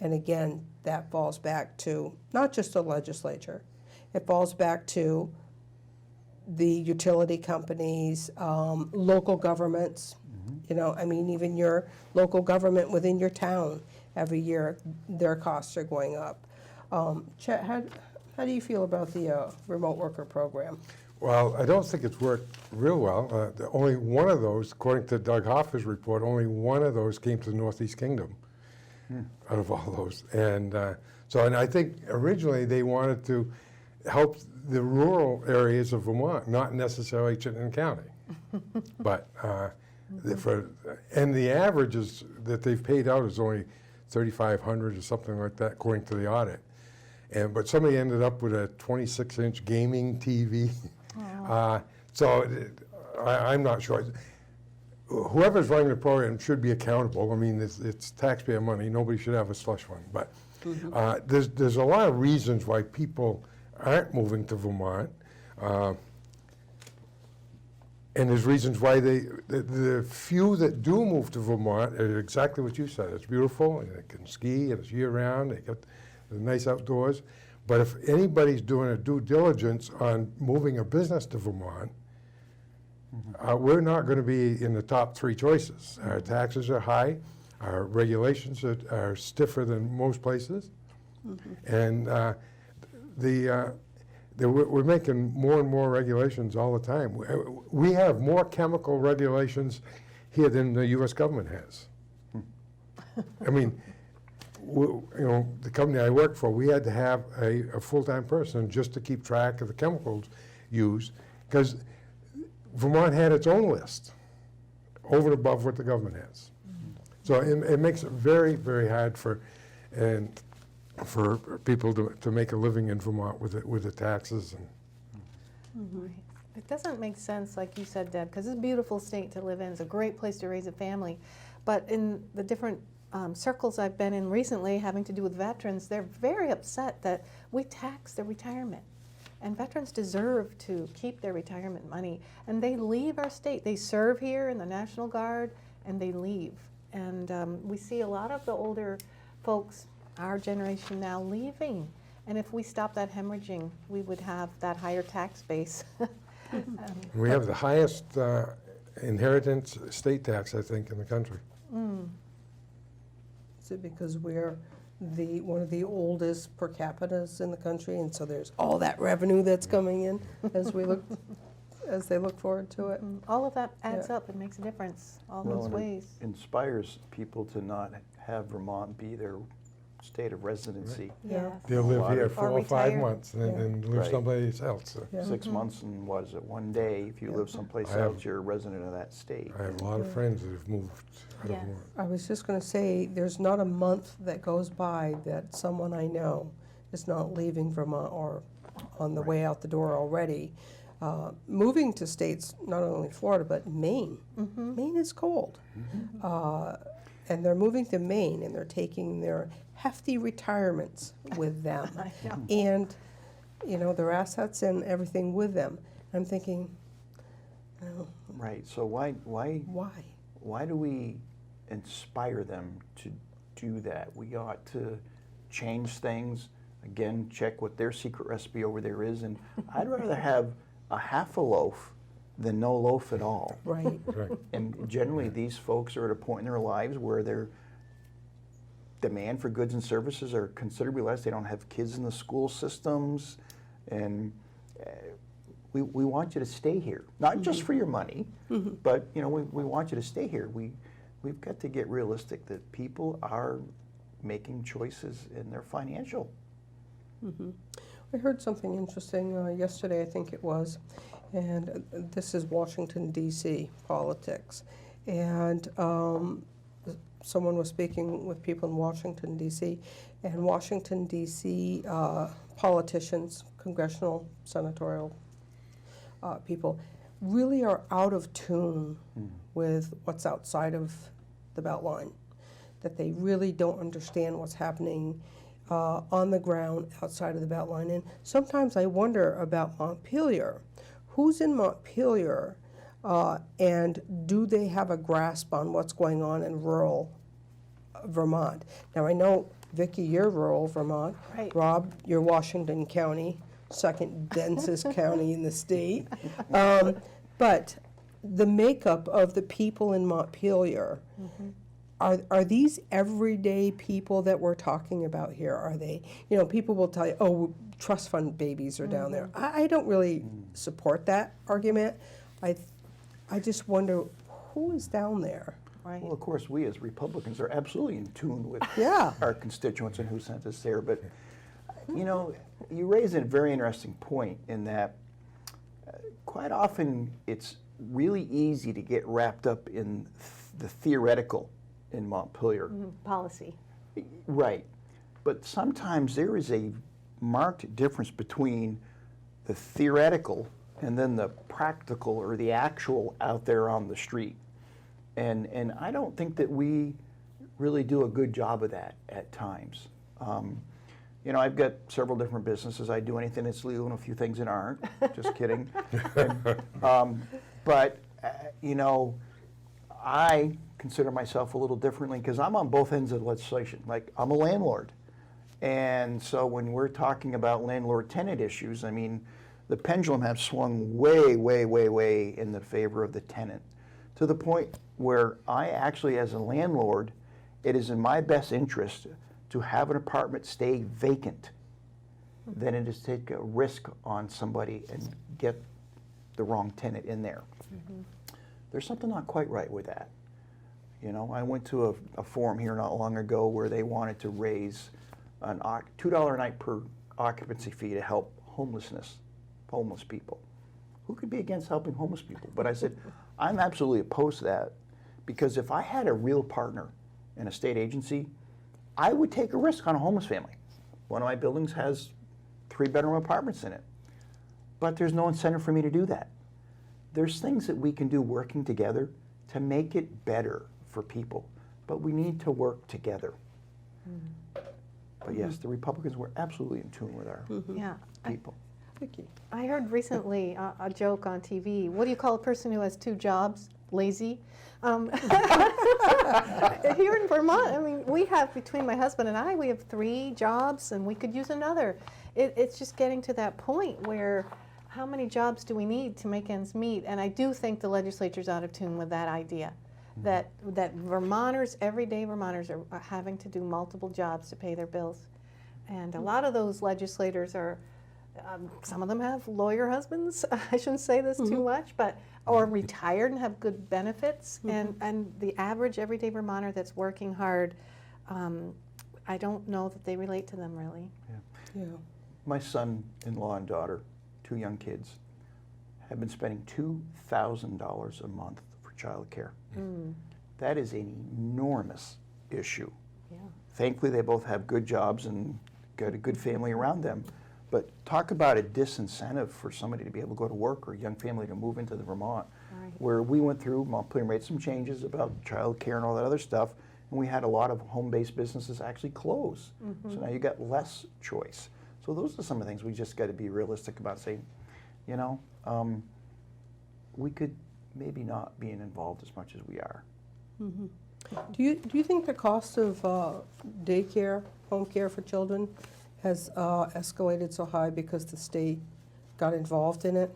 And again, that falls back to not just the legislature, it falls back to the utility companies, local governments. You know, I mean, even your local government within your town, every year their costs are going up. Chet, how do you feel about the remote worker program? Well, I don't think it's worked real well. Only one of those, according to Doug Hoffer's report, only one of those came to the Northeast Kingdom out of all those. And and I think originally they wanted to help the rural areas of Vermont, not necessarily Chittenden County. But and the averages that they've paid out is only $3,500 or something like that, according to the audit. But somebody ended up with a 26-inch gaming TV. I'm not sure. Whoever's running the program should be accountable. I mean, it's taxpayer money. Nobody should have a slush fund. But there's a lot of reasons why people aren't moving to Vermont. And there's reasons why the few that do move to Vermont are exactly what you said. It's beautiful, and they can ski, and it's year-round. They got the nice outdoors. But if anybody's doing a due diligence on moving a business to Vermont, we're not going to be in the top 3 choices. Our taxes are high, our regulations are stiffer than most places, and we're making more and more regulations all the time. We have more chemical regulations here than the U.S. government has. I mean, the company I work for, we had to have a full-time person just to keep track of the chemicals used, because Vermont had its own list over and above what the government has. So it makes it very, very hard for people to make a living in Vermont with the taxes. Right. It doesn't make sense, like you said, Deb, because it's a beautiful state to live in. It's a great place to raise a family. But in the different circles I've been in recently having to do with veterans, they're very upset that we tax their retirement. And veterans deserve to keep their retirement money. And they leave our state. They serve here in the National Guard, and they leave. And we see a lot of the older folks, our generation now, leaving. And if we stop that hemorrhaging, we would have that higher tax base. We have the highest inheritance estate tax, I think, in the country. Is it because we're one of the oldest per capitas in the country, and so there's all that revenue that's coming in as they look forward to it? All of that adds up and makes a difference, all those and ways. it inspires people to not have Vermont be their state of residency. Yes. They'll live here Or 4 or 5 retire. months and live Right. someplace else. Yeah. 6 months and what is it, 1 day? If you live someplace I have- else, you're a resident of that state. I have a lot of friends that have moved out of Yes. Vermont. I was just going to say, there's not a month that goes by that someone I know is not leaving Vermont or on the way out the door already. Moving to states, not only Florida, but Maine. Maine is cold. And they're moving to Maine, and they're taking their hefty retirements with them. I know. And, their assets and everything with them. I'm thinking, Right, so why why? do we inspire them to do that? We ought to change things, again, check what their secret recipe over there is, and I'd rather have a half a loaf than no loaf at all. Right. Right. And generally, these folks are at a point in their lives where they're demand for goods and services are considerably less. They don't have kids in the school systems, and we want you to stay here, not just for your money, but you know, we want you to stay here. We've got to get realistic that people are making choices in their financial. I heard something interesting yesterday, I think it was, and this is Washington, D.C. politics. And someone was speaking with people in Washington, D.C., and Washington, D.C. Politicians, congressional, senatorial people, really are out of tune with what's outside of the Beltline, that they really don't understand what's happening on the ground outside of the Beltline. And sometimes I wonder about Montpelier. Who's in Montpelier, and do they have a grasp on what's going on in rural Vermont? Now, I know, Vicki, you're rural Vermont. Right. Rob, you're Washington County, second densest county in the state. But the makeup of the people in Montpelier, are these everyday people that we're talking about here? Are they, you know, people will tell you, oh, trust fund babies are down there. I don't really support that argument. I just wonder, who is down there? Right. Well, of course, we as Republicans are absolutely in tune with Yeah. our constituents and who sent us there. But, you know, you raise a very interesting point in that quite often it's really easy to get wrapped up in the theoretical in Montpelier. Policy. Right. But sometimes there is a marked difference between the theoretical and then the practical or the actual out there on the street. And I don't think that we really do a good job of that at times. You know, I've got several different businesses. I do anything that's legal and a few things that aren't. Just kidding. But, you know, I consider myself a little differently because I'm on both ends of the legislation. Like, I'm a landlord. And so when we're talking about landlord-tenant issues, I mean, the pendulum has swung way, way, way, way in the favor of the tenant, to the point where I actually, as a landlord, it is in my best interest to have an apartment stay vacant than it is to take a risk on somebody and get the wrong tenant in there. There's something not quite right with that. You know, I went to a forum here not long ago where they wanted to raise an $2 a night per occupancy fee to help homeless people. Who could be against helping homeless people? But I said, I'm absolutely opposed to that, because if I had a real partner in a state agency, I would take a risk on a homeless family. One of my buildings has 3-bedroom apartments in it, but there's no incentive for me to do that. There's things that we can do working together to make it better for people, but we need to work together. But yes, the Republicans were absolutely in tune with our Yeah. people. Vicki. I heard recently a joke on TV. What do you call a person who has 2 jobs? Lazy. Here in Vermont, I mean, we have, between my husband and I, we have 3 jobs, and we could use another. It's just getting to that point where how many jobs do we need to make ends meet? And I do think the legislature's out of tune with that idea, that Vermonters, everyday Vermonters, are having to do multiple jobs to pay their bills. And a lot of those legislators are, some of them have lawyer husbands. I shouldn't say this too much, but or retired and have good benefits. And the average everyday Vermonter that's working hard, I don't know that they relate to them really. Yeah. My son-in-law and daughter, 2 young kids, have been spending $2,000 a month for child care. That is an enormous issue. Yeah. Thankfully, they both have good jobs and got a good family around them. But talk about a disincentive for somebody to be able to go to work, or a young family to move into the Vermont, Right. where we went through, Montpelier made some changes about child care and all that other stuff, and we had a lot of home-based businesses actually close. So now you got less choice. So those are some of the things we just got to be realistic about, saying, you know, we could maybe not be involved as much as we are. Do you think the cost of daycare, home care for children, has escalated so high because the state got involved in it.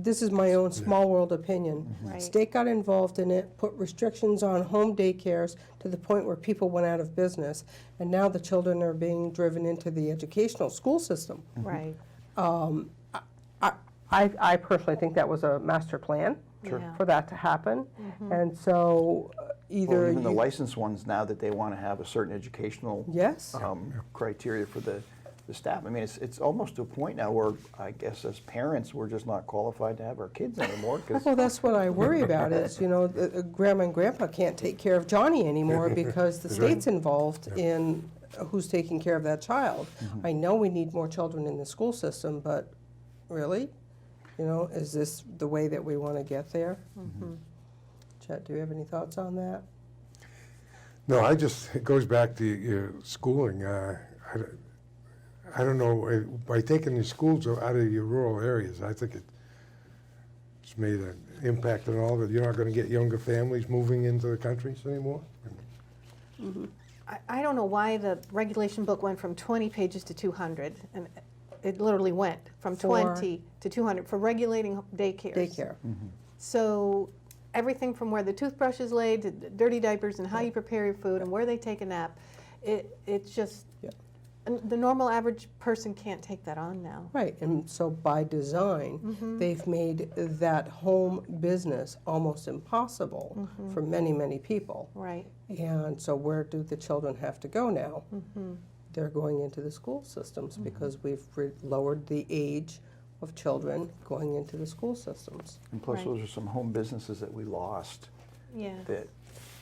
This is my own small world opinion. Right. State got involved in it, put restrictions on home daycares to the point where people went out of business, and now the children are being driven into the educational school system. Right. I personally think that was a master plan Yeah. for that to happen, and so either Well, even the you- licensed ones now that they want to have a certain educational yes, criteria for the staff. I mean, it's almost to a point now where I guess as parents, we're just not qualified to have our kids anymore because well, that's what I worry about is, you know, grandma and grandpa can't take care of Johnny anymore because the state's involved in who's taking care of that child. I know we need more children in the school system, but really, you know, is this the way that we want to get there? Chet, do you have any thoughts on that? No, it goes back to schooling. I don't know, by taking the schools out of your rural areas, I think it's made an impact on all of it. You're not going to get younger families moving into the countries anymore. I don't know why the regulation book went from 20 pages to 200, and it literally went from For- 20 to 200 for regulating daycares. Daycare. So everything from where the toothbrush is laid to dirty diapers and how you prepare your food and where they take a nap, it's just, Yeah. and the normal average person can't take that on now. Right, and so by design, they've made that home business almost impossible for many, many people. Right. And so where do the children have to go now? They're going into the school systems because we've lowered the age of children going into the school systems. and plus Right. those are some home businesses that we lost Yeah. that,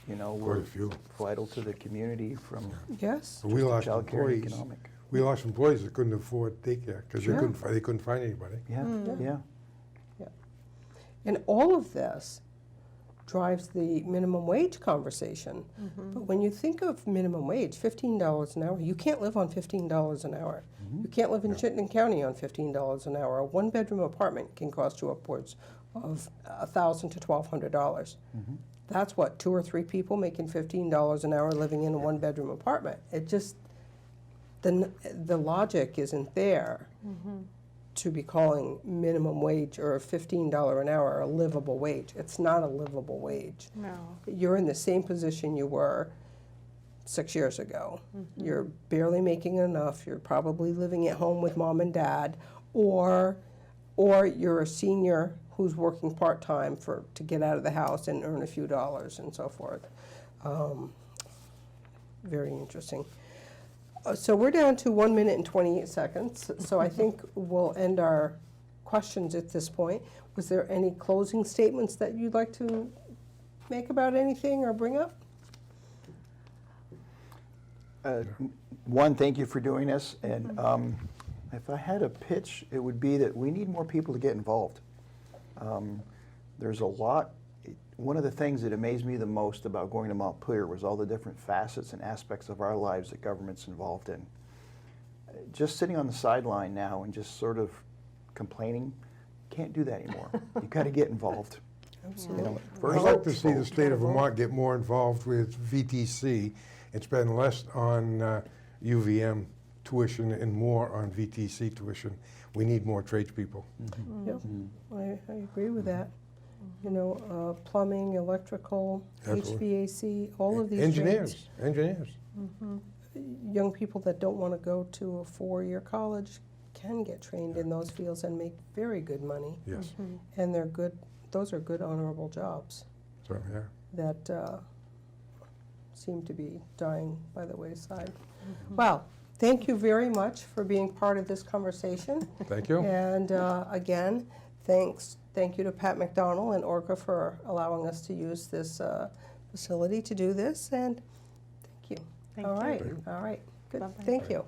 you know, Quite were a few. vital to the community from Yes, We lost child care and employees. economic. We lost employees that couldn't afford daycare because Sure. they couldn't find anybody. Yeah, yeah. and all of this drives the minimum wage conversation. But when you think of minimum wage, $15 an hour, you can't live on $15 an hour. You can't live in Chittenden County on $15 an hour. A one-bedroom apartment can cost you upwards of $1,000 to $1,200. That's what, 2 or 3 people making $15 an hour living in a one-bedroom apartment. It just, the logic isn't there to be calling minimum wage or $15 an hour a livable wage. It's not a livable wage. No. You're in the same position you were 6 years ago. You're barely making enough. You're probably living at home with mom and dad, or you're a senior who's working part-time to get out of the house and earn a few dollars and so forth. Very interesting. So we're down to 1 minute and 28 seconds. So I think we'll end our questions at this point. Was there any closing statements that you'd like to make about anything or bring up? One, thank you for doing this, and if I had a pitch, it would be that we need more people to get involved. There's a lot. One of the things that amazed me the most about going to Montpelier was all the different facets and aspects of our lives that government's involved in. Just sitting on the sideline now and just sort of complaining, can't do that anymore. You got to get involved. You know, I'd first like to see the vote. state of Vermont get more involved with VTC and spend less on UVM tuition and more on VTC tuition. We need more tradespeople. Yep, I agree with that. You know, plumbing, electrical, Absolutely. HVAC, all of these Engineers. trades. Young people that don't want to go to a 4-year college can get trained in those fields and make very good money. Yes. And they're good, those are good honorable jobs So, yeah. that seem to be dying by the wayside. Well, thank you very much for being part of this conversation. Thank you. And again, thank you to Pat McDonald and ORCA for allowing us to use this facility to do this, and thank you. Thank All you. right, all right, good, Bye-bye. thank you.